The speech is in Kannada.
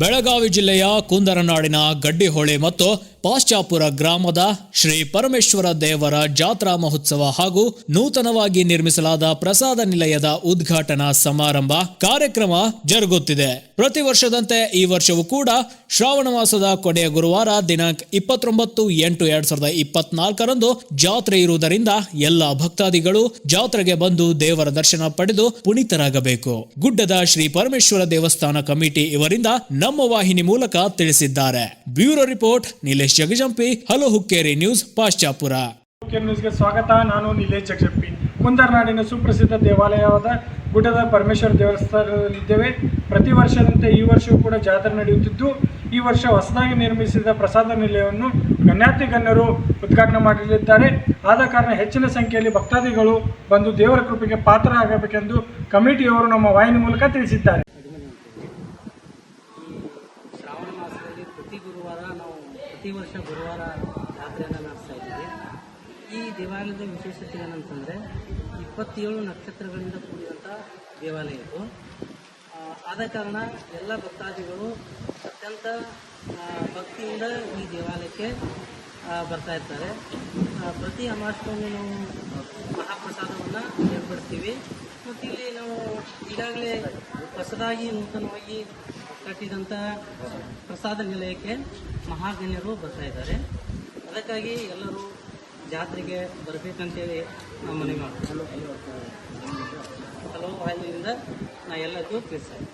ಬೆಳಗಾವಿ ಜಿಲ್ಲೆಯ ಕುಂದರನಾಡಿನ ಗಡ್ಡಿಹೊಳೆ ಮತ್ತು ಪಾಶ್ಚಾಪುರ ಗ್ರಾಮದ ಶ್ರೀ ಪರಮೇಶ್ವರ ದೇವರ ಜಾತ್ರಾ ಮಹೋತ್ಸವ ಹಾಗೂ ನೂತನವಾಗಿ ನಿರ್ಮಿಸಲಾದ ಪ್ರಸಾದ ನಿಲಯದ ಉದ್ಘಾಟನಾ ಸಮಾರಂಭ ಕಾರ್ಯಕ್ರಮ ಜರುಗುತ್ತಿದೆ. ಪ್ರತಿ ವರ್ಷದಂತೆ ಈ ವರ್ಷವೂ ಕೂಡ ಶ್ರಾವಣ ಮಾಸದ ಕೊನೆಯ ಗುರುವಾರ ದಿನಾಂಕ 29/8/2024 ಜಾತ್ರೆ ಇರುವುದರಿಂದ ಎಲ್ಲ ಭಕ್ತಾದಿಗಳು ಜಾತ್ರೆಗೆ ಬಂದು ದೇವರ ದರ್ಶನ ಪಡೆದು ಪುನೀತರಾಗಬೇಕು. ಗುಡ್ಡದ ಶ್ರೀ ಪರಮೇಶ್ವರ ದೇವಸ್ಥಾನ ಕಮಿಟಿ ಇವರಿಂದ ನಮ್ಮ ವಾಹಿನಿ ಮೂಲಕ ತಿಳಿಸಿದ್ದಾರೆ. Bureau report Nilesh Jagajampi, hello Hukkeri news, Pashchapur. ನ್ಯೂಸ್ಗೆ ಸ್ವಾಗತ. ನಾನು ನಿಲೇಶ್ ಜಗಜಂಪಿ. ಕುಂದರನಾಡಿನ ಸುಪ್ರಸಿದ್ಧ ದೇವಾಲಯವಾದ ಗುಡ್ಡದ ಪರಮೇಶ್ವರ ದೇವಸ್ಥಾನದಲ್ಲಿದ್ದೇವೆ. ಪ್ರತಿ ವರ್ಷದಂತೆ ಈ ವರ್ಷವೂ ಕೂಡ ಜಾತ್ರೆ ನಡೆಯುತ್ತಿದ್ದು, ಈ ವರ್ಷ ಹೊಸದಾಗಿ ನಿರ್ಮಿಸಿದ ಪ್ರಸಾದ ನಿಲಯವನ್ನು ಗಣ್ಯಾತಿ ಗಣ್ಯರು ಉದ್ಘಾಟನೆ ಮಾಡಲಿದ್ದಾರೆ. ಆದ ಕಾರಣ ಹೆಚ್ಚಿನ ಸಂಖ್ಯೆಯಲ್ಲಿ ಭಕ್ತಾದಿಗಳು ಬಂದು ದೇವರ ಕೃಪೆಗೆ ಪಾತ್ರರಾಗಬೇಕೆಂದು ಕಮಿಟಿಯವರು ನಮ್ಮ ವಾಹಿನಿ ಮೂಲಕ ತಿಳಿಸಿದ್ದಾರೆ. ಶ್ರಾವಣ ಮಾಸದಲ್ಲಿ ಪ್ರತಿ ವರ್ಷ ಗುರುವಾರ ಜಾತ್ರೆಯನ್ನು ನಡೆಸ್ತಾ ಇದ್ದೀವಿ. ಈ ದೇವಾಲಯದ ವಿಶೇಷತೆ ಏನಂತಂದರೆ 27 ನಕ್ಷತ್ರಗಳಿಂದ ಕೂಡಿದಂಥ ದೇವಾಲಯ ಇದು. ಆದ ಕಾರಣ ಎಲ್ಲ ಭಕ್ತಾದಿಗಳು ಅತ್ಯಂತ ಭಕ್ತಿಯಿಂದ ಈ ದೇವಾಲಯಕ್ಕೆ ಬರ್ತಾ ಇರ್ತಾರೆ. ಪ್ರತಿ ಅಮಾವಾಸ್ಯೆಗೆ ನಾವು ಮಹಾಪ್ರಸಾದವನ್ನು ಏರ್ಪಡಿಸ್ತೀವಿ. ಮತ್ತು ಇಲ್ಲಿ ನಾವು ಈಗಾಗಲೇ ಹೊಸದಾಗಿ ನೂತನವಾಗಿ ಕಟ್ಟಿದಂಥ ಪ್ರಸಾದ ನಿಲಯಕ್ಕೆ ಮಹಾಗಣ್ಯರು ಬರ್ತಾ ಇದ್ದಾರೆ. ಅದಕ್ಕಾಗಿ ಎಲ್ಲರೂ ಜಾತ್ರೆಗೆ ಬರಬೇಕಂತೇಳಿ ನಾವು ಮನವಿ ಮಾಡ್ತೀವಿ. ಹಲವು ವಾಹಿನಿಯಿಂದ ನಾ ಎಲ್ಲರಿಗೂ ತಿಳಿಸ್ತಾರೆ.